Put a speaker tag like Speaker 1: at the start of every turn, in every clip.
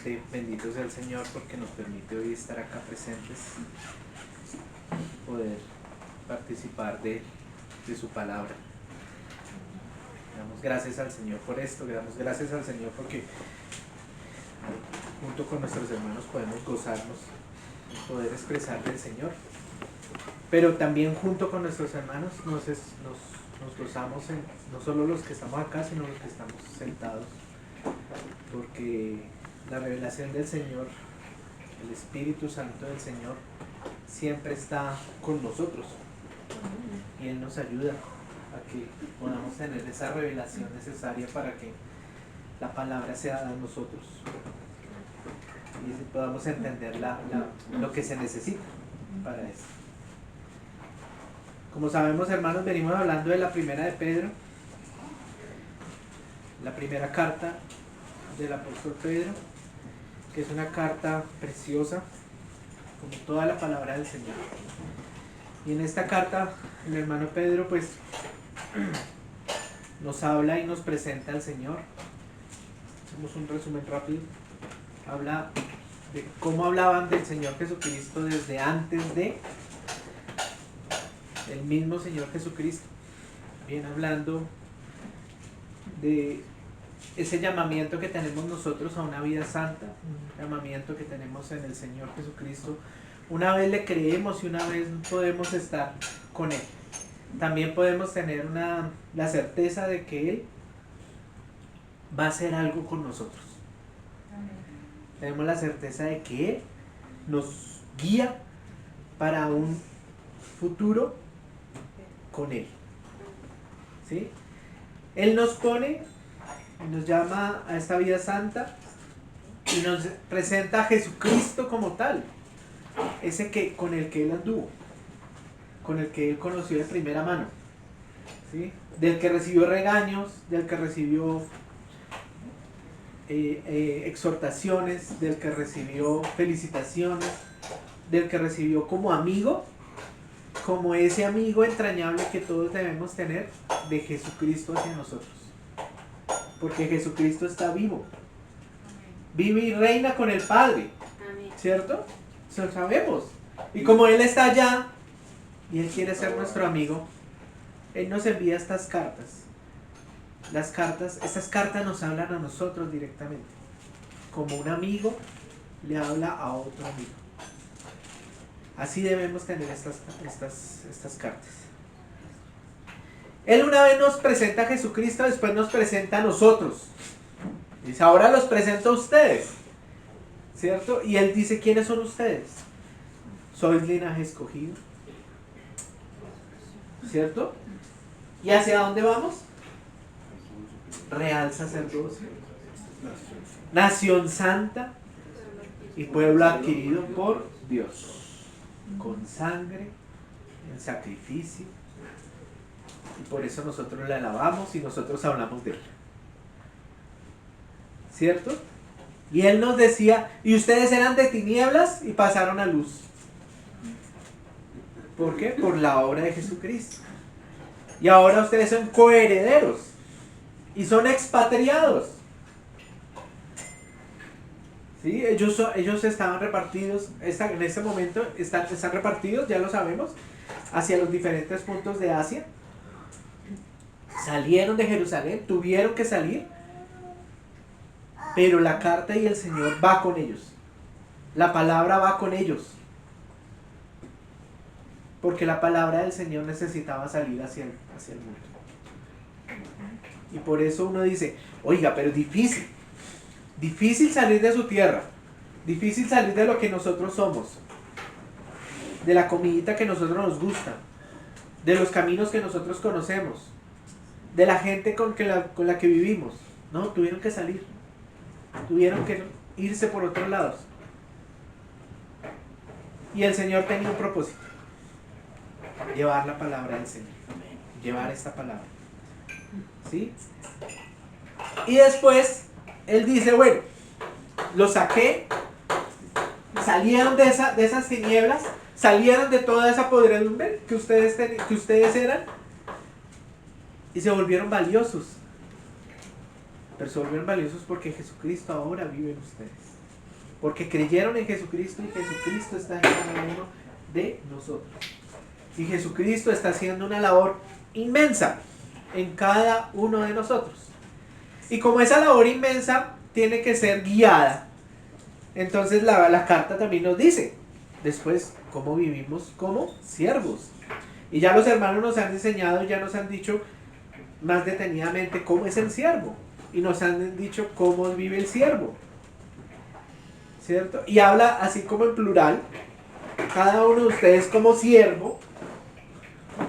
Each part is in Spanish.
Speaker 1: realmente bendito sea el Señor porque nos permite hoy estar acá presentes, poder participar de su palabra. Damos gracias al Señor por esto, le damos gracias al Señor porque junto con nuestros hermanos podemos gozarnos y poder expresar del Señor. Pero también junto con nuestros hermanos nos gozamos no solo los que estamos acá, sino los que estamos sentados. Porque la revelación del Señor, el Espíritu Santo del Señor, siempre está con nosotros. Y Él nos ayuda a que podamos tener esa revelación necesaria para que la palabra sea dada a nosotros. Y podamos entender lo que se necesita para eso. Como sabemos, hermanos, venimos hablando de la primera de Pedro, la primera carta del apóstol Pedro, que es una carta preciosa, como toda la palabra del Señor. Y en esta carta, el hermano Pedro, pues, nos habla y nos presenta al Señor. Hacemos un resumen rápido. Habla de cómo hablaban del Señor Jesucristo desde antes de el mismo Señor Jesucristo. Viene hablando de ese llamamiento que tenemos nosotros a una vida santa, un llamamiento que tenemos en el Señor Jesucristo. Una vez le creemos y una vez podemos estar con Él. También podemos tener la certeza de que Él va a hacer algo con nosotros. Tenemos la certeza de que Él nos guía para un futuro con Él. ¿Sí? Él nos pone, nos llama a esta vida santa y nos presenta a Jesucristo como tal, ese con el que Él anduvo, con el que Él conoció de primera mano, ¿sí? Del que recibió regaños, del que recibió exhortaciones, del que recibió felicitaciones, del que recibió como amigo, como ese amigo entrañable que todos debemos tener de Jesucristo hacia nosotros. Porque Jesucristo está vivo. Vive y reina con el Padre. ¿Cierto? Eso lo sabemos. Y como Él está allá y Él quiere ser nuestro amigo, Él nos envía estas cartas. Estas cartas nos hablan a nosotros directamente. Como un amigo le habla a otro amigo. Así debemos tener estas cartas. Él una vez nos presenta a Jesucristo, después nos presenta a nosotros. Dice, ahora los presento a ustedes. ¿Cierto? Y Él dice, ¿quiénes son ustedes? Sois linaje escogido. ¿Cierto? ¿Y hacia dónde vamos? Real sacerdocio, nación santa y pueblo adquirido por Dios, con sangre, en sacrificio. Y por eso nosotros le alabamos y nosotros hablamos de Él. ¿Cierto? Y Él nos decía, y ustedes eran de tinieblas y pasaron a luz. ¿Por qué? Por la obra de Jesucristo. Y ahora ustedes son coherederos. Y son expatriados. ¿Sí? Ellos estaban repartidos, en este momento están repartidos, ya lo sabemos, hacia los diferentes puntos de Asia. Salieron de Jerusalén, tuvieron que salir, pero la carta y el Señor va con ellos. La palabra va con ellos. Porque la palabra del Señor necesitaba salir hacia el mundo. Y por eso uno dice, oiga, pero difícil salir de su tierra, difícil salir de lo que nosotros somos, de la comidita que a nosotros nos gusta, de los caminos que nosotros conocemos, de la gente con la que vivimos. No, tuvieron que salir, tuvieron que irse por otros lados. Y el Señor tenía un propósito, llevar la palabra del Señor, llevar esta palabra. ¿Sí? Y después Él dice, bueno, los saqué, salieron de esas tinieblas, salieron de toda esa podredumbre que ustedes eran y se volvieron valiosos. Pero se volvieron valiosos porque Jesucristo ahora vive en ustedes. porque creyeron en Jesucristo y Jesucristo está en cada uno de nosotros. Y Jesucristo está haciendo una labor inmensa en cada uno de nosotros. Y como esa labor inmensa tiene que ser guiada, entonces la carta también nos dice, después, cómo vivimos como siervos. Y ya los hermanos nos han enseñado, ya nos han dicho más detenidamente cómo es el siervo. Y nos han dicho cómo vive el siervo. ¿Cierto? Y habla así como en plural. Cada uno de ustedes como siervo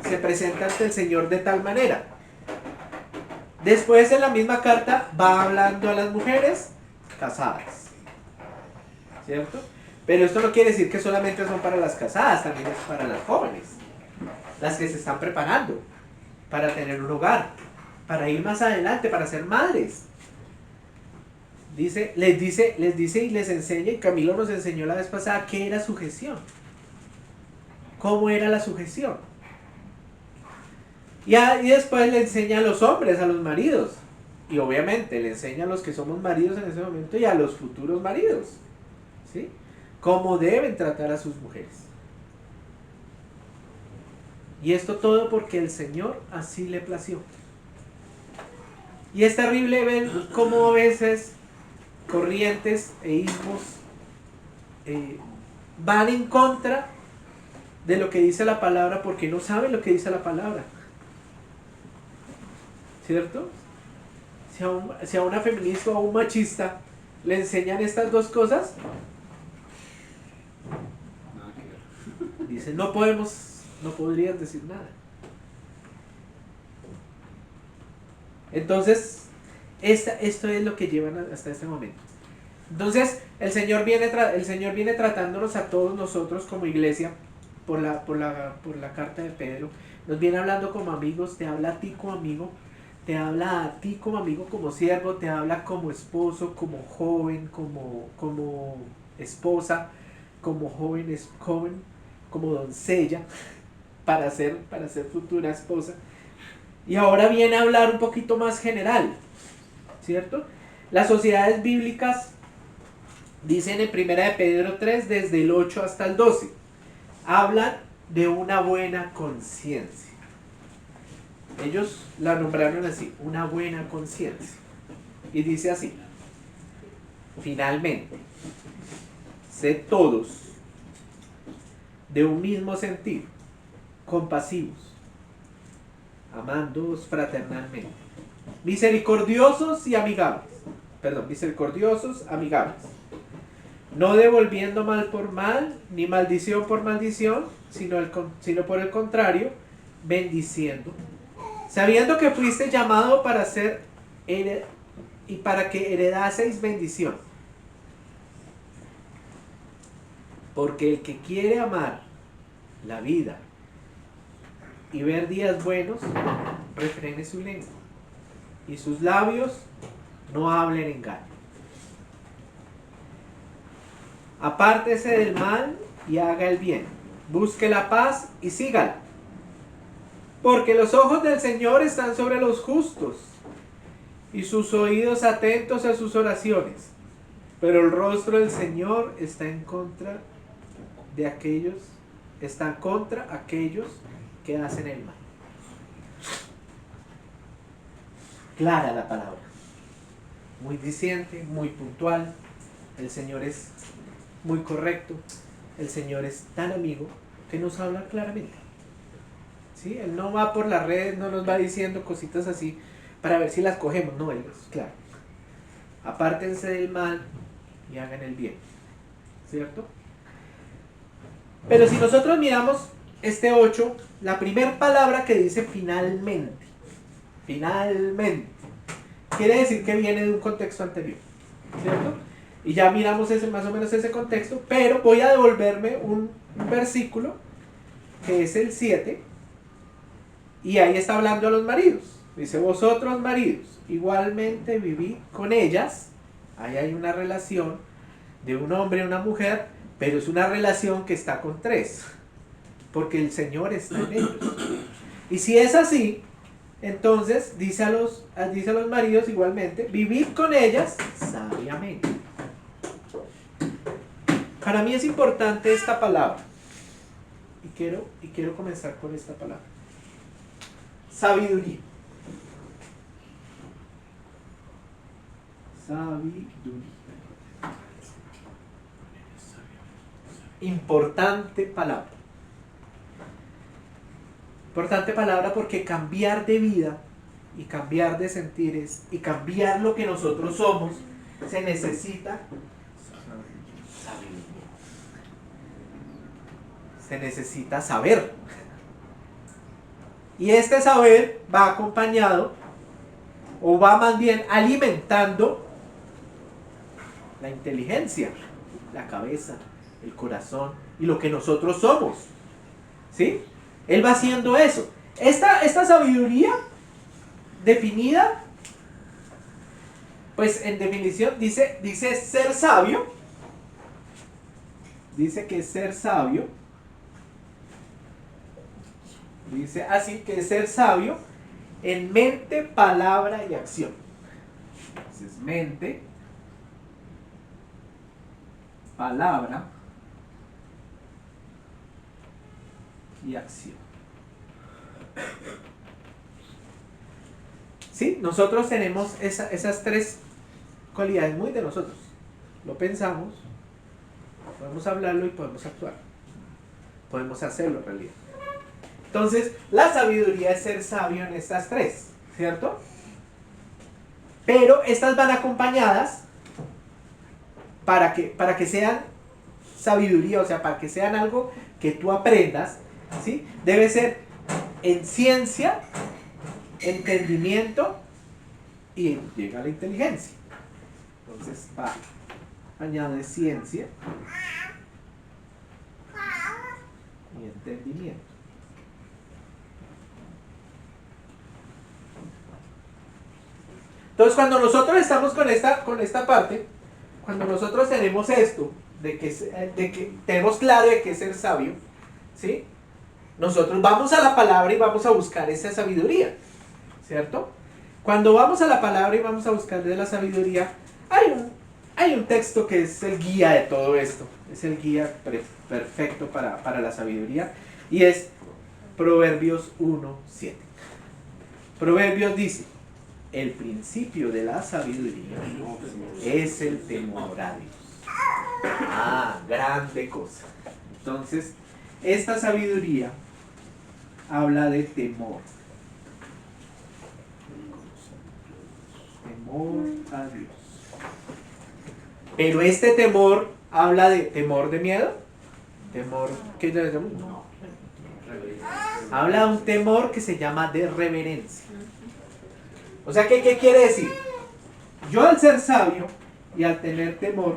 Speaker 1: se presenta ante el Señor de tal manera. Después en la misma carta va hablando a las mujeres casadas. ¿Cierto? Pero esto no quiere decir que solamente son para las casadas, también es para las jóvenes. Las que se están preparando para tener un hogar, para ir más adelante, para ser madres. Les dice y les enseña, y Camilo nos enseñó la vez pasada, qué era sujeción. ¿Cómo era la sujeción? Y después le enseña a los hombres, a los maridos. Y obviamente le enseña a los que somos maridos en ese momento y a los futuros maridos. ¿Sí? Cómo deben tratar a sus mujeres. Y esto todo porque el Señor así le plació. Y es terrible ver cómo a veces corrientes e ismos van en contra de lo que dice la palabra porque no saben lo que dice la palabra. ¿Cierto? Si a una feminista o a un machista le enseñan estas dos cosas, dicen no podrían decir nada. Entonces, esto es lo que llevan hasta este momento. Entonces, el Señor viene tratándonos a todos nosotros como iglesia por la carta de Pedro. Nos viene hablando como amigos, te habla a ti como amigo, te habla a ti como amigo, como siervo, te habla como esposo, como joven, como esposa, como joven, como doncella, para ser futura esposa. Y ahora viene a hablar un poquito más general, ¿cierto? Las sociedades bíblicas dicen en 1 de Pedro 3, desde el 8 hasta el 12, hablan de una buena conciencia. Ellos la nombraron así, una buena conciencia. Y dice así: finalmente, sed todos de un mismo sentir, compasivos, amándoos fraternalmente, misericordiosos, amigables, no devolviendo mal por mal, ni maldición por maldición, sino por el contrario, bendiciendo, sabiendo que fuiste llamado para ser y para que heredaseis bendición. Porque el que quiere amar la vida y ver días buenos, refrene su lengua, y sus labios no hablen engaño. Apártese del mal y haga el bien, busque la paz y sígala. Porque los ojos del Señor están sobre los justos, y sus oídos atentos a sus oraciones. Pero el rostro del Señor está contra aquellos que hacen el mal. Clara la palabra, muy diciente, muy puntual. El Señor es muy correcto. El Señor es tan amigo que nos habla claramente. ¿Sí? Él no va por las redes, no nos va diciendo cositas así para ver si las cogemos. No, Él es claro. Apártense del mal y hagan el bien. ¿Cierto? Pero si nosotros miramos este 8, la primera palabra que dice finalmente, quiere decir que viene de un contexto anterior, ¿cierto? Y ya miramos más o menos ese contexto, pero voy a devolverme un versículo que es el 7, y ahí está hablando a los maridos. Dice: vosotros maridos, igualmente vivid con ellas. Ahí hay una relación de un hombre y una mujer, pero es una relación que está con tres, porque el Señor está en ellos. Y si es así, entonces dice a los maridos igualmente: vivid con ellas sabiamente. Para mí es importante esta palabra. Y quiero comenzar con esta palabra. Sabiduría. Sabiduría. Importante palabra. Importante palabra porque cambiar de vida y cambiar de sentires y cambiar lo que nosotros somos se necesita sabiduría. Se necesita saber. Y este saber va acompañado o va más bien alimentando la inteligencia, la cabeza, el corazón y lo que nosotros somos. ¿Sí? Él va haciendo eso. Esta sabiduría definida, pues en definición dice ser sabio. Dice que ser sabio. Dice así que ser sabio en mente, palabra y acción. Entonces, mente, palabra y acción. ¿Sí? Nosotros tenemos esas tres cualidades muy de nosotros. Lo pensamos, podemos hablarlo y podemos actuar. Podemos hacerlo en realidad. Entonces, la sabiduría es ser sabio en estas tres, ¿cierto? Pero estas van acompañadas para que sean sabiduría, o sea, para que sean algo que tú aprendas, ¿sí? Debe ser en ciencia, entendimiento y llega la inteligencia. Entonces, añade ciencia y entendimiento. Entonces, cuando nosotros estamos con esta parte, cuando nosotros tenemos esto, de que tenemos claro de qué es ser sabio, ¿sí? Nosotros vamos a la palabra y vamos a buscar esa sabiduría, ¿cierto? Cuando vamos a la palabra y vamos a buscar de la sabiduría, hay un texto que es el guía de todo esto, es el guía perfecto para la sabiduría, y es Proverbios 1:7. Proverbios dice: el principio de la sabiduría es el temor a Dios. Grande cosa. Entonces, esta sabiduría habla de temor. Temor a Dios. Pero este temor habla de temor de miedo. Temor, ¿qué es el temor? No. Habla de un temor que se llama de reverencia. O sea, ¿qué quiere decir? Yo al ser sabio y al tener temor,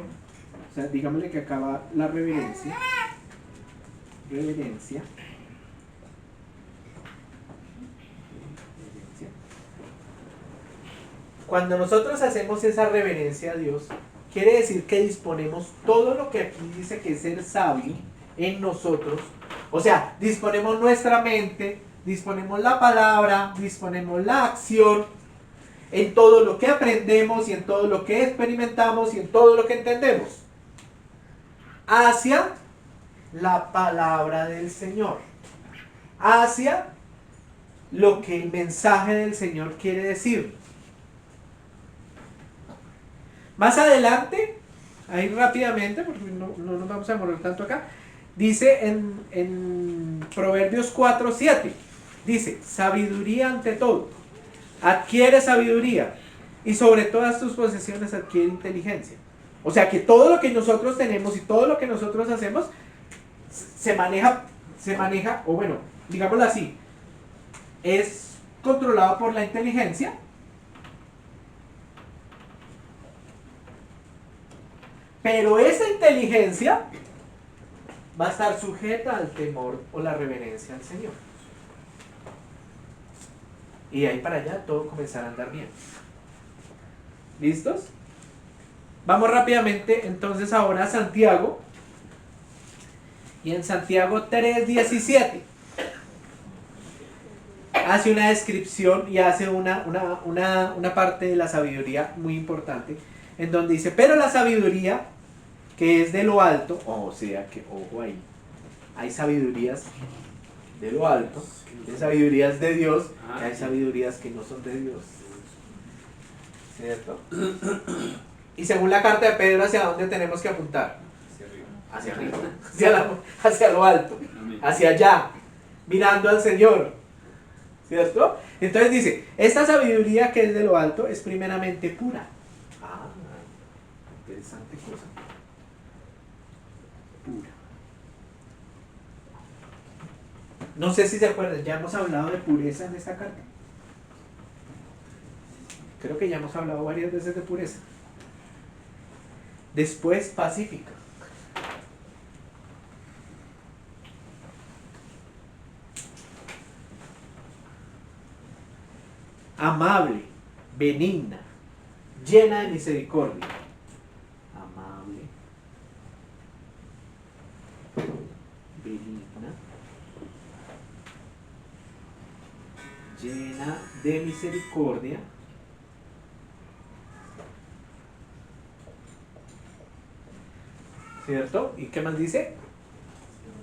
Speaker 1: o sea, digámosle que acaba la reverencia. Reverencia. Cuando nosotros hacemos esa reverencia a Dios, quiere decir que disponemos todo lo que aquí dice que es ser sabio en nosotros. O sea, disponemos nuestra mente, disponemos la palabra, disponemos la acción, en todo lo que aprendemos y en todo lo que experimentamos y en todo lo que entendemos, hacia la palabra del Señor, hacia lo que el mensaje del Señor quiere decir. Más adelante, ahí rápidamente, porque no nos vamos a demorar tanto acá, dice en Proverbios 4:7, dice: sabiduría ante todo, adquiere sabiduría, y sobre todas tus posesiones adquiere inteligencia. O sea que todo lo que nosotros tenemos y todo lo que nosotros hacemos se maneja, o bueno, digámoslo así, es controlado por la inteligencia, pero esa inteligencia va a estar sujeta al temor o la reverencia al Señor. Y de ahí para allá todo comenzará a andar bien. ¿Listos? Vamos rápidamente entonces ahora a Santiago. Y en Santiago 3:17 hace una descripción y hace una parte de la sabiduría muy importante, en donde dice: pero la sabiduría que es de lo alto, o sea que, ojo ahí, hay sabidurías de lo alto, hay sabidurías de Dios, y hay sabidurías que no son de Dios. ¿Cierto? Y según la carta de Pedro, ¿hacia dónde tenemos que apuntar? Hacia arriba, hacia lo alto, hacia allá, mirando al Señor. ¿Cierto? Entonces dice, esta sabiduría que es de lo alto es primeramente pura. Ah, interesante cosa. Pura. No sé si se acuerdan, ya hemos hablado de pureza en esta carta. Creo que ya hemos hablado varias veces de pureza. Después, pacífica. Amable, benigna, llena de misericordia. Amable, benigna, llena de misericordia. ¿Cierto? ¿Y qué más dice?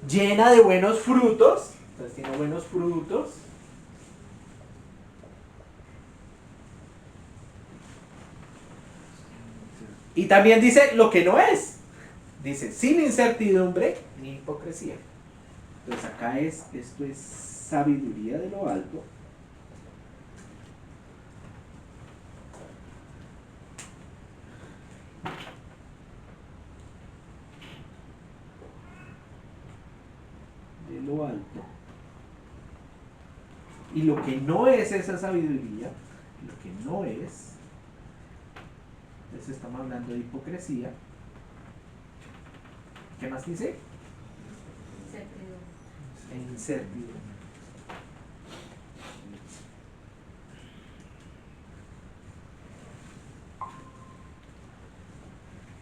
Speaker 1: Llena de buenos frutos. Entonces tiene buenos frutos. Y también dice lo que no es. Dice, sin incertidumbre ni hipocresía. Entonces acá esto es sabiduría de lo alto. De lo alto. Y lo que no es esa sabiduría, lo que no es, entonces estamos hablando de hipocresía. ¿Qué más dice? Incertidumbre. Incertidumbre.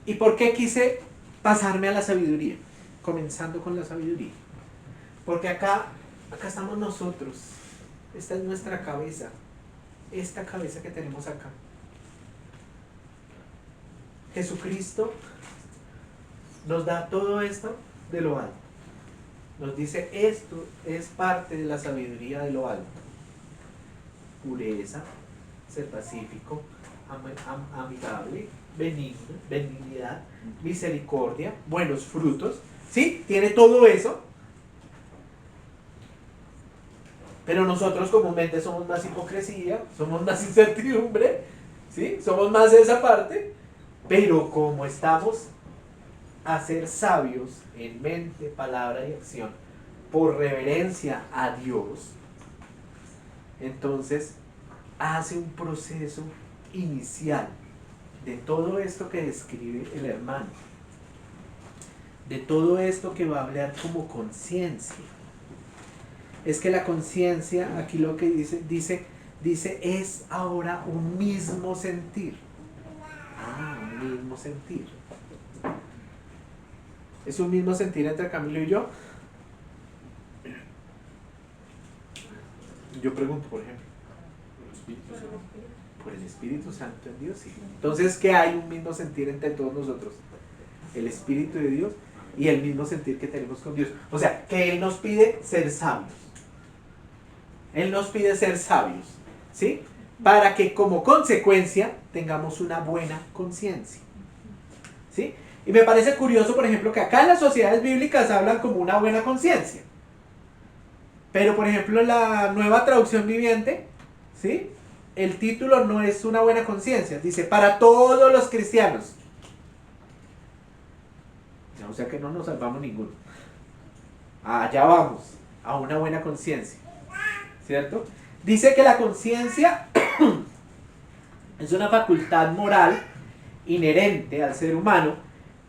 Speaker 1: ¿Y por qué quise pasarme a la sabiduría? Comenzando con la sabiduría. Porque acá estamos nosotros. Esta es nuestra cabeza. Esta cabeza que tenemos acá. Jesucristo nos da todo esto de lo alto. Nos dice, esto es parte de la sabiduría de lo alto. Pureza, ser pacífico, amigable, benignidad, misericordia, buenos frutos. ¿Sí? Tiene todo eso. Pero nosotros comúnmente somos más hipocresía, somos más incertidumbre, ¿sí? Somos más de esa parte. Pero como estamos a ser sabios en mente, palabra y acción, por reverencia a Dios, entonces hace un proceso inicial de todo esto que describe el hermano, de todo esto que va a hablar como conciencia. Es que la conciencia, aquí lo que dice es ahora un mismo sentir. Un mismo sentir. ¿Es un mismo sentir entre Camilo y yo? Yo pregunto, por ejemplo. Por el Espíritu Santo en Dios, sí. Entonces, ¿qué hay un mismo sentir entre todos nosotros? El Espíritu de Dios y el mismo sentir que tenemos con Dios. O sea, que Él nos pide ser sabios. Él nos pide ser sabios, ¿sí? Para que como consecuencia tengamos una buena conciencia, ¿sí? Y me parece curioso, por ejemplo, que acá en las sociedades bíblicas hablan como una buena conciencia. Pero, por ejemplo, la Nueva Traducción Viviente, ¿sí? El título no es una buena conciencia. Dice, para todos los cristianos. O sea que no nos salvamos ninguno. Allá vamos, a una buena conciencia. ¿Cierto? Dice que la conciencia es una facultad moral inherente al ser humano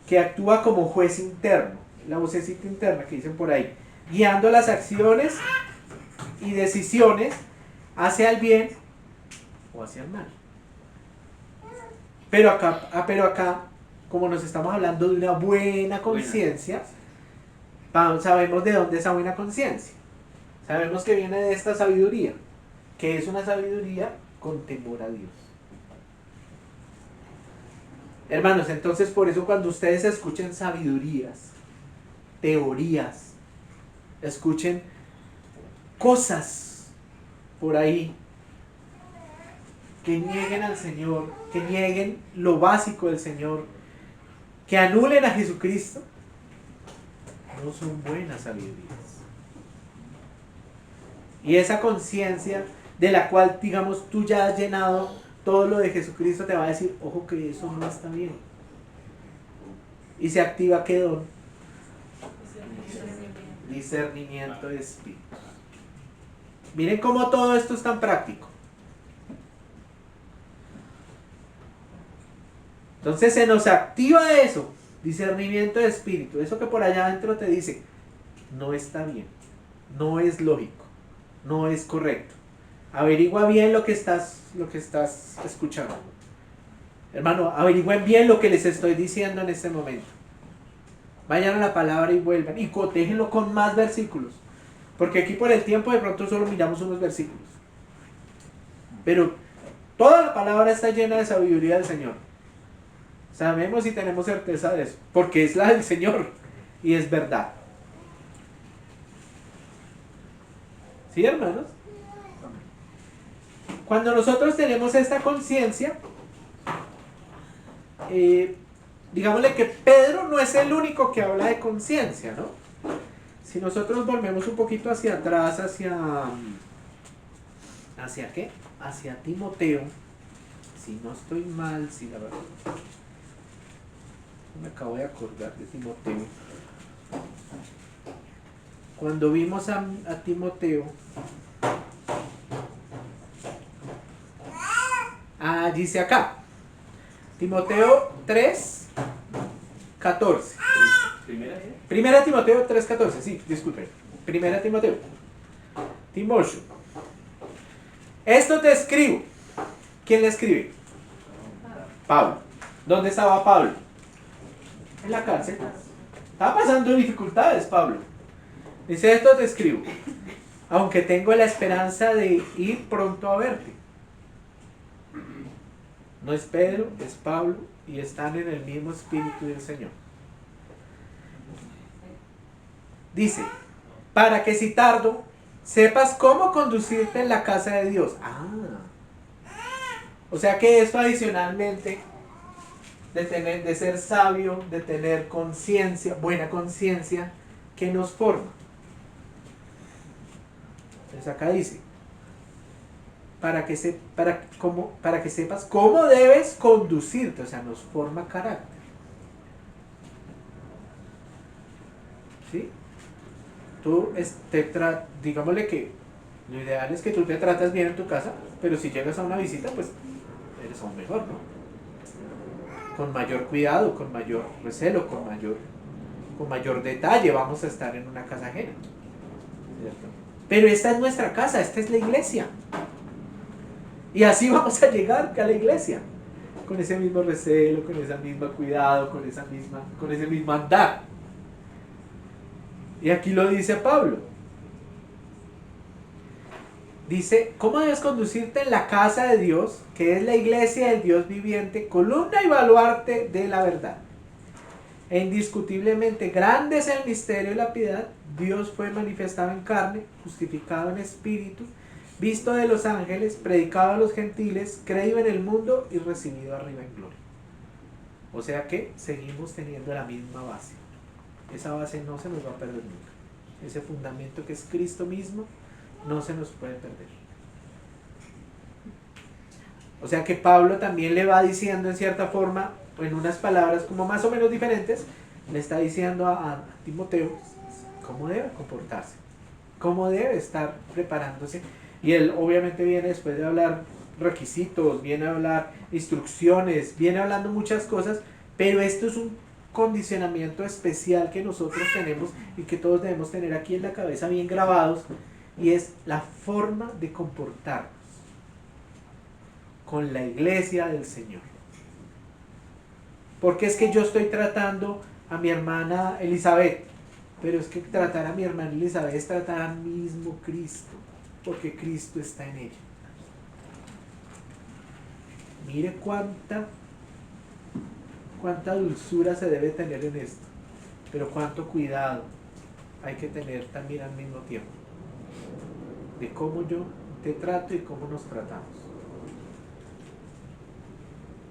Speaker 1: que actúa como juez interno, la vocecita interna que dicen por ahí, guiando las acciones y decisiones hacia el bien o hacia el mal. Pero acá, como nos estamos hablando de una buena conciencia, sabemos de dónde es esa buena conciencia. Sabemos que viene de esta sabiduría, que es una sabiduría con temor a Dios. Hermanos, entonces por eso cuando ustedes escuchen sabidurías, teorías, escuchen cosas por ahí que nieguen al Señor, que nieguen lo básico del Señor, que anulen a Jesucristo, no son buenas sabidurías. Y esa conciencia de la cual, digamos, tú ya has llenado todo lo de Jesucristo, te va a decir, ojo que eso no está bien. Y se activa ¿qué don? Discernimiento de espíritus. Miren cómo todo esto es tan práctico. Entonces se nos activa eso, discernimiento de espíritu, eso que por allá adentro te dice, no está bien, no es lógico, no es correcto. Averigua bien lo que estás escuchando. Hermano, averigüen bien lo que les estoy diciendo en este momento. Vayan a la palabra y vuelvan y cotéjenlo con más versículos. Porque aquí por el tiempo de pronto solo miramos unos versículos. Pero toda la palabra está llena de sabiduría del Señor. Sabemos y tenemos certeza de eso. Porque es la del Señor y es verdad. ¿Sí, hermanos? Cuando nosotros tenemos esta conciencia, digámosle que Pedro no es el único que habla de conciencia, ¿no? Si nosotros volvemos un poquito hacia atrás, ¿hacia qué? Hacia Timoteo, si no estoy mal, si la verdad, me acabo de acordar de Timoteo. Cuando vimos a Timoteo, dice acá, Timoteo 3:14. Primera Timoteo 3:14, sí, disculpen. Primera Timoteo. Timoteo. Esto te escribo. ¿Quién le escribe? Pablo. ¿Dónde estaba Pablo? En la cárcel. Estaba pasando dificultades, Pablo. Dice, esto te escribo, aunque tengo la esperanza de ir pronto a verte. No es Pedro, es Pablo, y están en el mismo espíritu del Señor. Dice, para que si tardo, sepas cómo conducirte en la casa de Dios. O sea que esto adicionalmente de ser sabio, de tener conciencia, buena conciencia, que nos forma. Entonces acá dice, para que sepas cómo debes conducirte, o sea, nos forma carácter. ¿Sí? Tú digámosle que lo ideal es que tú te tratas bien en tu casa, pero si llegas a una visita, pues eres aún mejor, ¿no? Con mayor cuidado, con mayor recelo, con mayor detalle vamos a estar en una casa ajena, ¿cierto? Pero esta es nuestra casa, esta es la iglesia. Y así vamos a llegar a la iglesia, con ese mismo recelo, con ese mismo cuidado, con ese mismo andar. Y aquí lo dice Pablo. Dice, ¿cómo debes conducirte en la casa de Dios, que es la iglesia del Dios viviente, columna y baluarte de la verdad? E indiscutiblemente grande es el misterio de la piedad. Dios fue manifestado en carne, justificado en espíritu, visto de los ángeles, predicado a los gentiles, creído en el mundo y recibido arriba en gloria. O sea que seguimos teniendo la misma base. Esa base no se nos va a perder nunca. Ese fundamento que es Cristo mismo no se nos puede perder. O sea que Pablo también le va diciendo en cierta forma, en unas palabras como más o menos diferentes, le está diciendo a Timoteo cómo debe comportarse, cómo debe estar preparándose. Y él obviamente viene después de hablar requisitos, viene a hablar instrucciones, viene hablando muchas cosas, pero esto es un condicionamiento especial que nosotros tenemos y que todos debemos tener aquí en la cabeza bien grabados, y es la forma de comportarnos con la iglesia del Señor. Porque es que yo estoy tratando a mi hermana Elizabeth, pero es que tratar a mi hermana Elizabeth es tratar al mismo Cristo, porque Cristo está en ella. Mire cuánta cuánta dulzura se debe tener en esto, pero cuánto cuidado hay que tener también al mismo tiempo de cómo yo te trato y cómo nos tratamos.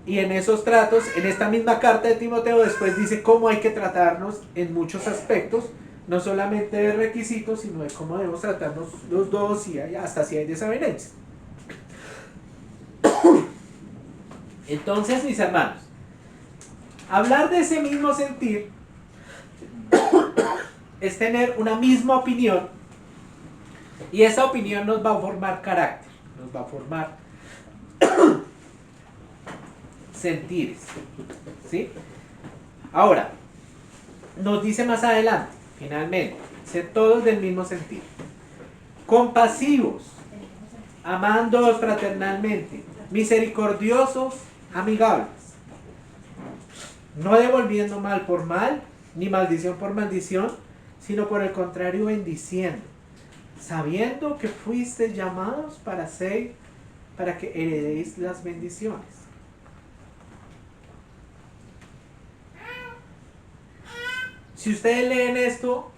Speaker 1: Y en esos tratos, en esta misma carta de Timoteo, después dice cómo hay que tratarnos en muchos aspectos, no solamente de requisitos, sino de cómo debemos tratarnos los dos y hasta si hay desavenencias. Entonces, mis hermanos, hablar de ese mismo sentir es tener una misma opinión, y esa opinión nos va a formar carácter, nos va a formar sentires, ¿sí? Ahora, nos dice más adelante, finalmente, ser todos del mismo sentir, compasivos, amándoos fraternalmente, misericordiosos, amigables, no devolviendo mal por mal, ni maldición por maldición, sino por el contrario bendiciendo, sabiendo que fuisteis llamados para que heredéis las bendiciones. Si ustedes leen esto,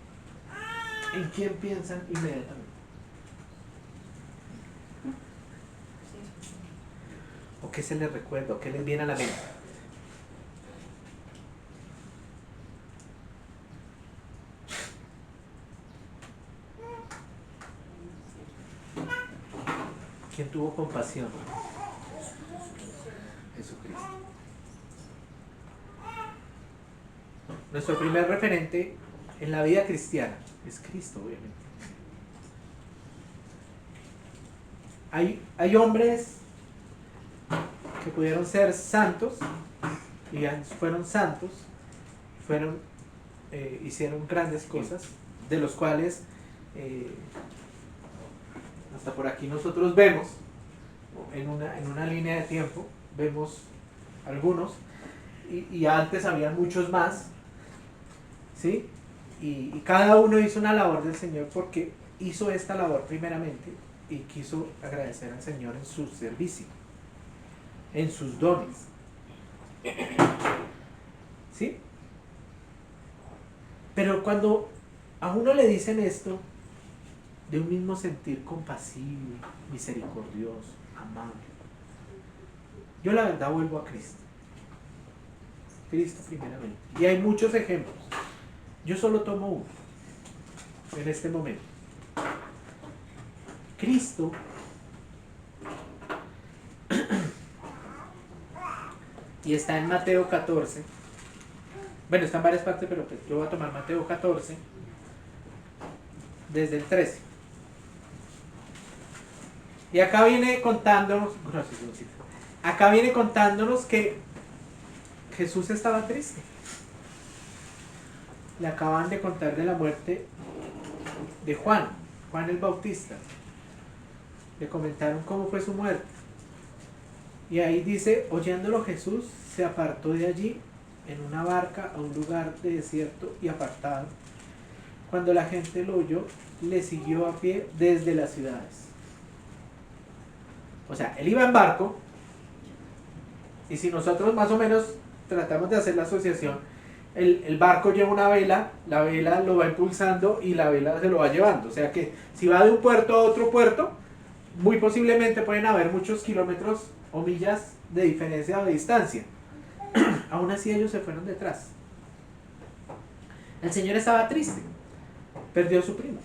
Speaker 1: ¿en quién piensan inmediatamente? ¿O qué se les recuerda? ¿O qué les viene a la mente? ¿Quién tuvo compasión? Jesucristo. Nuestro primer referente en la vida cristiana es Cristo, obviamente. Hay hombres que pudieron ser santos y fueron santos, hicieron grandes cosas, de los cuales hasta por aquí nosotros vemos, en una línea de tiempo, vemos algunos, y antes había muchos más, ¿sí? Y cada uno hizo una labor del Señor porque hizo esta labor primeramente y quiso agradecer al Señor en su servicio, en sus dones, ¿sí? Pero cuando a uno le dicen esto, de un mismo sentir compasivo, misericordioso, amable, yo la verdad vuelvo a Cristo. Cristo primeramente. Y hay muchos ejemplos. Yo solo tomo uno en este momento. Cristo y está en Mateo 14. Bueno, está en varias partes, pero pues yo voy a tomar Mateo 14 desde el 13. Y acá viene contándonos, que Jesús estaba triste. Le acaban de contar de la muerte de Juan el Bautista. Le comentaron cómo fue su muerte. Y ahí dice, oyéndolo Jesús se apartó de allí en una barca a un lugar de desierto y apartado. Cuando la gente lo oyó, le siguió a pie desde las ciudades. O sea, él iba en barco, y si nosotros más o menos tratamos de hacer la asociación, el barco lleva una vela, la vela lo va impulsando y la vela se lo va llevando. O sea que si va de un puerto a otro puerto, muy posiblemente pueden haber muchos kilómetros o millas de diferencia o de distancia. Aún así ellos se fueron detrás. El Señor estaba triste, perdió a su primo.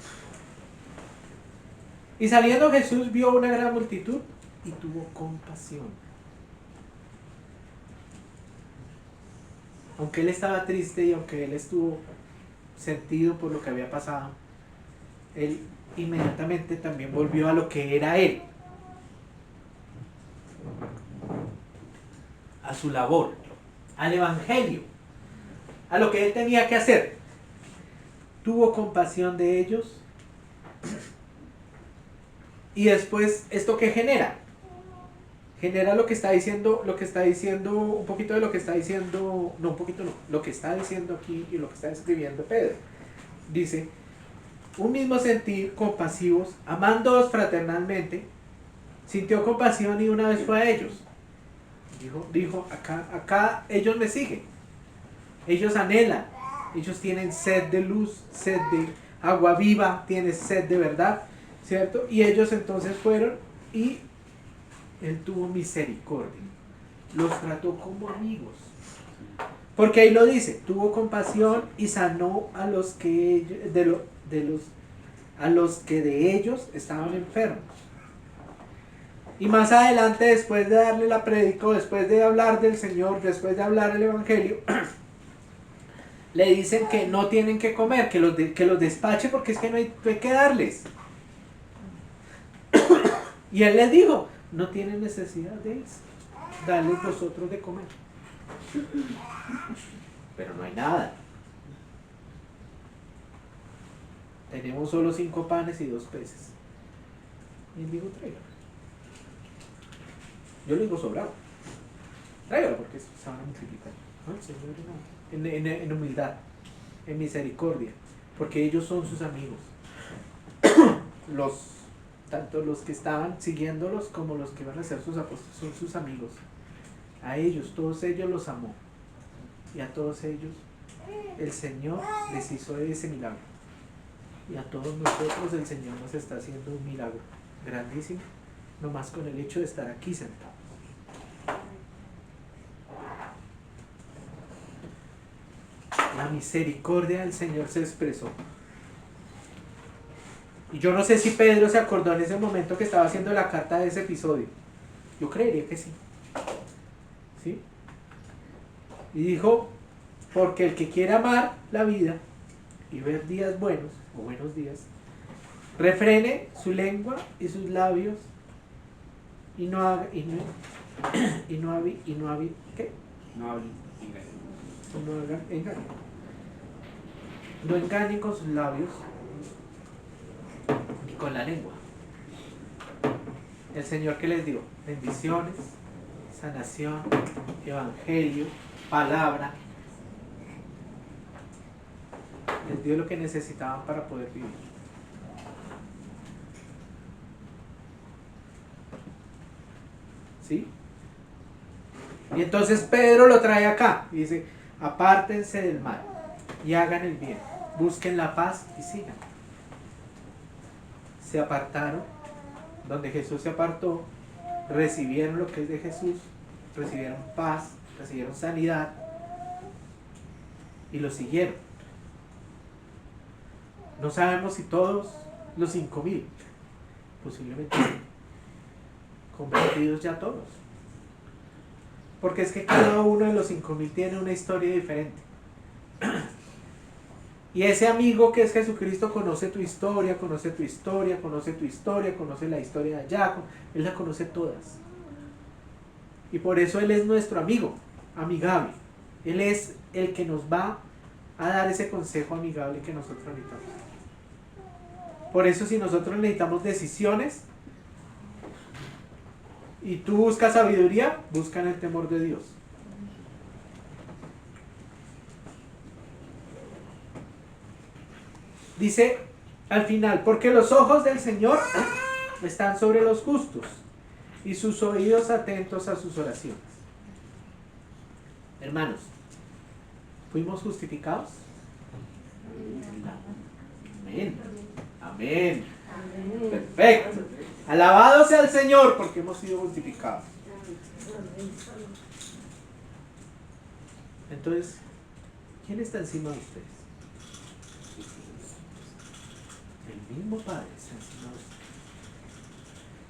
Speaker 1: Y saliendo Jesús vio una gran multitud y tuvo compasión. Aunque él estaba triste y aunque él estuvo sentido por lo que había pasado, él inmediatamente también volvió a lo que era él, a su labor, al evangelio, a lo que él tenía que hacer. Tuvo compasión de ellos. Y después, ¿esto qué genera? Genera lo que está diciendo, un poquito de lo que está diciendo, no un poquito no, lo que está diciendo aquí y lo que está escribiendo Pedro. Dice, un mismo sentir, compasivos, amándoos fraternalmente, sintió compasión y una vez fue a ellos. Dijo, acá ellos me siguen. Ellos anhelan, ellos tienen sed de luz, sed de agua viva, tienen sed de verdad, ¿cierto? Y ellos entonces fueron y Él tuvo misericordia, los trató como amigos. Porque ahí lo dice, tuvo compasión y sanó a los que a los que de ellos estaban enfermos. Y más adelante, después de darle la prédica, después de hablar del Señor, después de hablar el Evangelio, le dicen que no tienen que comer, que los despache porque es que no hay que darles. Y Él les dijo, no tienen necesidad de eso, darles vosotros de comer. Pero no hay nada. Tenemos solo 5 panes y 2 peces. Y Él dijo, tráigalo. Yo le digo sobrado. Tráigalo porque se van a multiplicar. ¿No? Señor, en humildad, en misericordia. Porque ellos son sus amigos. Tanto los que estaban siguiéndolos como los que iban a ser sus apóstoles son sus amigos. A ellos, todos ellos los amó. Y a todos ellos el Señor les hizo ese milagro. Y a todos nosotros el Señor nos está haciendo un milagro grandísimo, nomás con el hecho de estar aquí sentados. La misericordia del Señor se expresó. Y yo no sé si Pedro se acordó en ese momento que estaba haciendo la carta de ese episodio. Yo creería que sí. ¿Sí? Y dijo, porque el que quiera amar la vida y ver días buenos, o buenos días, refrene su lengua y sus labios y no haga, ¿qué? No hagan engaño. No engañen con sus labios ni con la lengua. El Señor, ¿qué les dio? Bendiciones, sanación, evangelio, palabra. Les dio lo que necesitaban para poder vivir. ¿Sí? Y entonces Pedro lo trae acá y dice, apártense del mal y hagan el bien, busquen la paz y sigan. Se apartaron, donde Jesús se apartó, recibieron lo que es de Jesús, recibieron paz, recibieron sanidad y lo siguieron. No sabemos si todos los 5,000, posiblemente convertidos ya todos. Porque es que cada uno de los 5,000 tiene una historia diferente. Y ese amigo que es Jesucristo conoce tu historia, conoce tu historia, conoce tu historia, conoce la historia de allá, Él la conoce todas. Y por eso Él es nuestro amigo, amigable. Él es el que nos va a dar ese consejo amigable que nosotros necesitamos. Por eso si nosotros necesitamos decisiones y tú buscas sabiduría, busca en el temor de Dios. Dice al final, porque los ojos del Señor están sobre los justos y sus oídos atentos a sus oraciones. Hermanos, ¿fuimos justificados? Amén. Amén. Perfecto. Alabado sea el Señor porque hemos sido justificados. Entonces, ¿quién está encima de ustedes? El mismo Padre está encima de ustedes.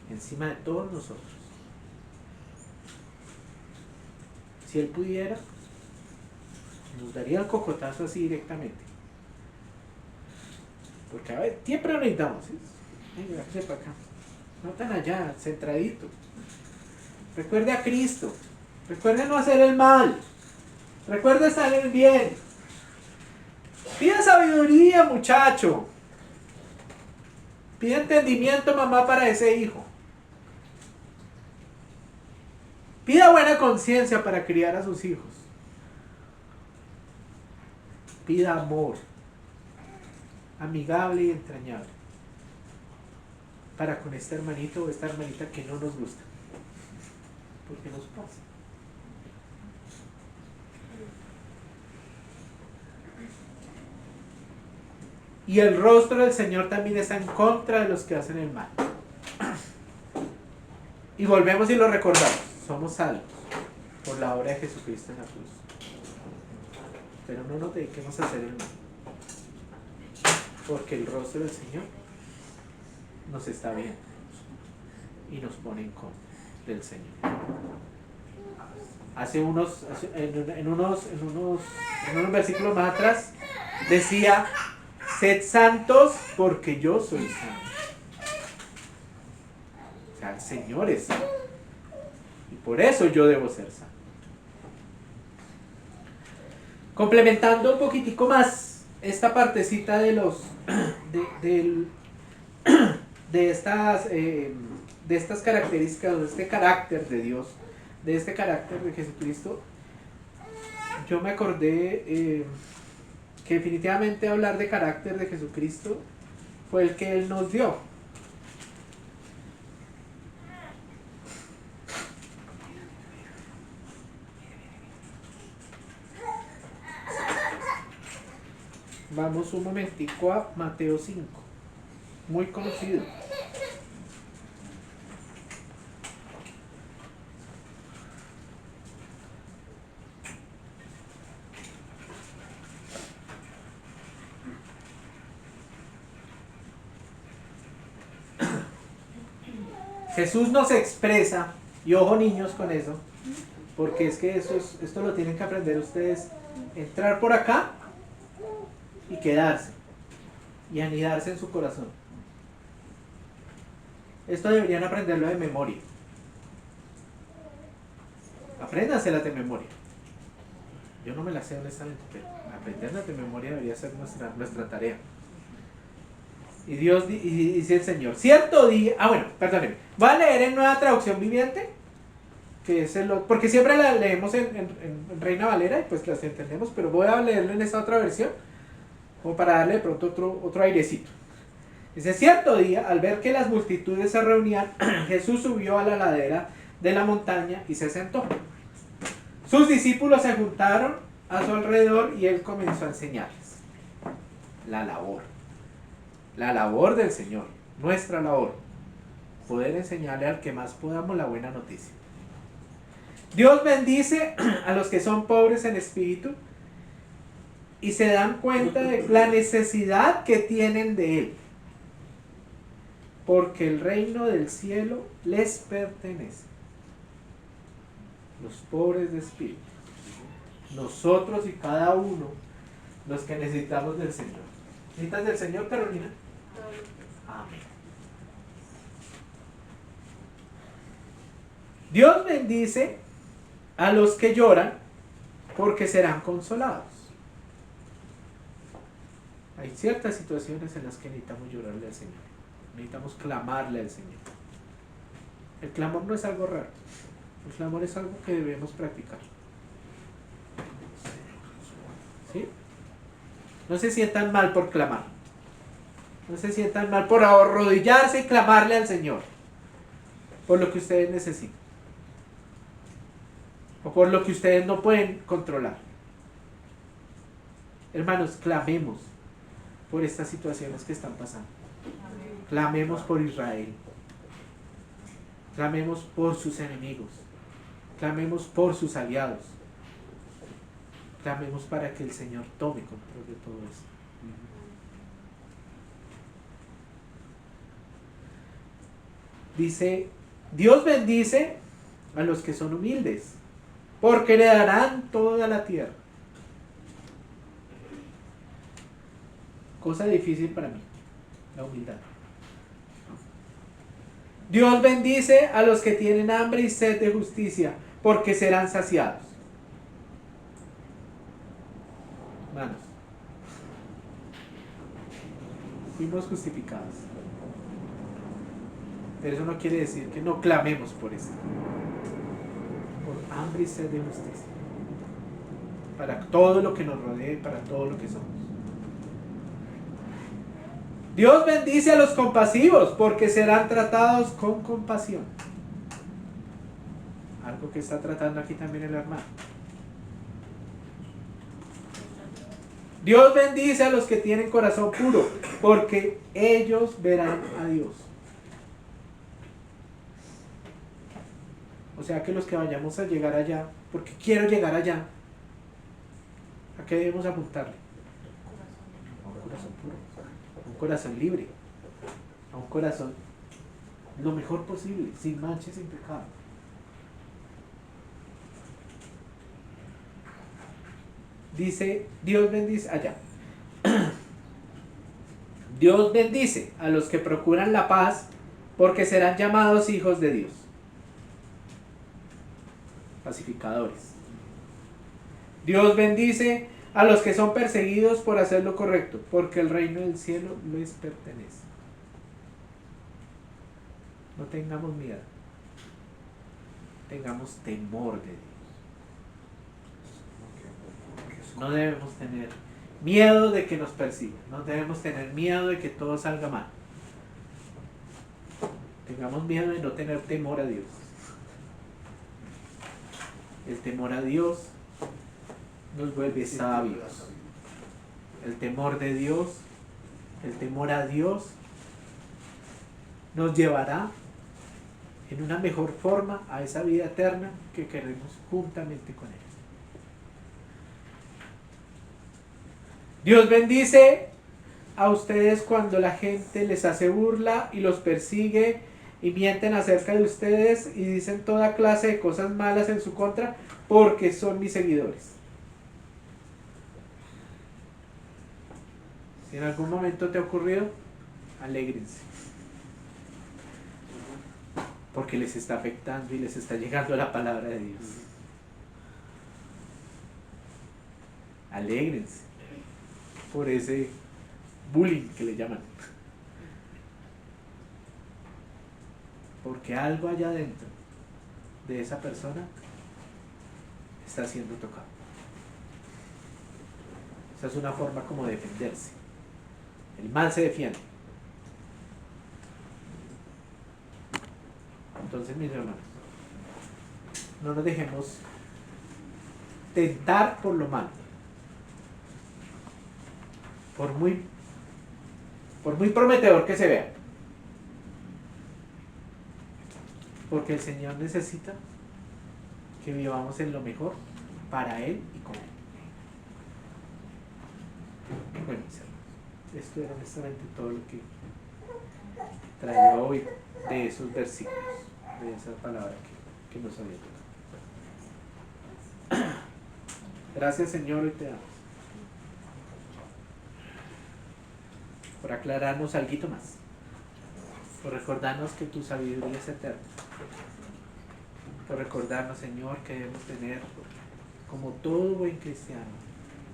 Speaker 1: Encima de todos nosotros. Si Él pudiera, nos daría el cocotazo así directamente. Porque a ver, siempre lo necesitamos. Venga, para acá. No tan allá, centradito. Recuerde a Cristo. Recuerde no hacer el mal. Recuerde estar en el bien. Pida sabiduría, muchacho. Pida entendimiento, mamá, para ese hijo. Pida buena conciencia para criar a sus hijos. Pida amor, amigable y entrañable, para con este hermanito o esta hermanita que no nos gusta. Porque nos pasa. Y el rostro del Señor también está en contra de los que hacen el mal. Y volvemos y lo recordamos. Somos salvos por la obra de Jesucristo en la cruz. Pero no nos dediquemos a hacer el mal. Porque el rostro del Señor nos está viendo y nos pone en contra del Señor. En unos versículos más atrás decía: sed santos porque yo soy santo. O sea, el Señor es santo y por eso yo debo ser santo. Complementando un poquitico más esta partecita de los de estas características, de este carácter de Dios, de este carácter de Jesucristo, yo me acordé que definitivamente hablar de carácter de Jesucristo fue el que Él nos dio. Vamos un momentico a Mateo 5, muy conocido. Jesús nos expresa, y ojo niños con eso, porque es que esto lo tienen que aprender ustedes: entrar por acá y quedarse, y anidarse en su corazón. Esto deberían aprenderlo de memoria. Apréndanselas de memoria. Yo no me las sé honestamente, pero aprenderlas de memoria debería ser nuestra tarea. Y dice el Señor: cierto día, perdónenme, voy a leer en Nueva Traducción Viviente, que es porque siempre la leemos en Reina Valera y pues las entendemos, pero voy a leerlo en esta otra versión, como para darle de pronto otro airecito. Dice: cierto día, al ver que las multitudes se reunían, Jesús subió a la ladera de la montaña y se sentó. Sus discípulos se juntaron a su alrededor y él comenzó a enseñarles. La labor del Señor, nuestra labor, poder enseñarle al que más podamos la buena noticia. Dios bendice a los que son pobres en espíritu y se dan cuenta de la necesidad que tienen de Él, porque el reino del cielo les pertenece. Los pobres de espíritu, nosotros y cada uno, los que necesitamos del Señor. ¿Necesitas del Señor, Carolina? Amén. Dios bendice a los que lloran porque serán consolados. Hay ciertas situaciones en las que necesitamos llorarle al Señor. Necesitamos clamarle al Señor. El clamor no es algo raro. El clamor es algo que debemos practicar. ¿Sí? No se sientan mal por clamar. No se sientan mal por arrodillarse y clamarle al Señor por lo que ustedes necesitan o por lo que ustedes no pueden controlar. Hermanos, clamemos por estas situaciones que están pasando. Clamemos por Israel. Clamemos por sus enemigos. Clamemos por sus aliados. Clamemos para que el Señor tome control de todo esto. Dice: Dios bendice a los que son humildes, porque heredarán toda la tierra. Cosa difícil para mí, la humildad. Dios bendice a los que tienen hambre y sed de justicia, porque serán saciados. Hermanos, fuimos justificados. Pero eso no quiere decir que no clamemos por eso. Por hambre y sed de justicia. Para todo lo que nos rodee, para todo lo que somos. Dios bendice a los compasivos, porque serán tratados con compasión. Algo que está tratando aquí también el hermano. Dios bendice a los que tienen corazón puro, porque ellos verán a Dios. O sea que los que vayamos a llegar allá, porque quiero llegar allá, ¿a qué debemos apuntarle? A un corazón puro, a un corazón libre, a un corazón lo mejor posible, sin mancha y sin pecado. Dice, Dios bendice allá. Dios bendice a los que procuran la paz, porque serán llamados hijos de Dios. Pacificadores. Dios bendice a los que son perseguidos por hacer lo correcto, porque el reino del cielo les pertenece. No tengamos miedo, tengamos temor de Dios. No debemos tener miedo de que nos persigan, no debemos tener miedo de que todo salga mal. Tengamos miedo de no tener temor a Dios. El temor a Dios nos vuelve sabios. El temor de Dios, el temor a Dios nos llevará en una mejor forma a esa vida eterna que queremos juntamente con Él. Dios bendice a ustedes cuando la gente les hace burla y los persigue y mienten acerca de ustedes y dicen toda clase de cosas malas en su contra porque son mis seguidores. Si en algún momento te ha ocurrido, alégrense. Porque les está afectando y les está llegando la palabra de Dios. Alégrense por ese bullying que le llaman. Porque algo allá adentro de esa persona está siendo tocado. Esa es una forma como de defenderse. El mal se defiende. Entonces, mis hermanos, no nos dejemos tentar por lo malo. Por muy prometedor que se vea. Porque el Señor necesita que vivamos en lo mejor para Él y con Él. Bueno, mis hermanos, esto era honestamente todo lo que traía hoy de esos versículos, de esa palabra que nos había tocado. Gracias, Señor, hoy te damos por aclararnos algo más, por recordarnos que tu sabiduría es eterna, por recordarnos, Señor, que debemos tener, como todo buen cristiano,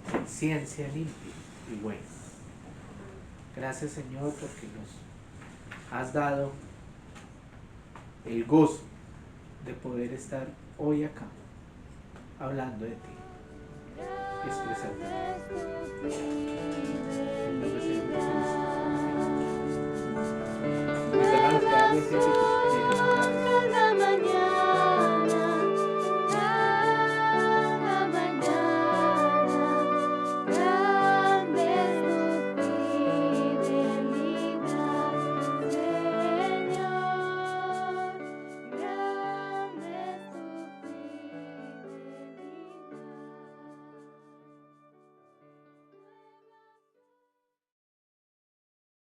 Speaker 1: conciencia limpia y buena. Gracias, Señor, porque nos has dado el gozo de poder estar hoy acá hablando de ti y expresarte. En nombre de Jesús. Mis hermanos, que hablen siempre.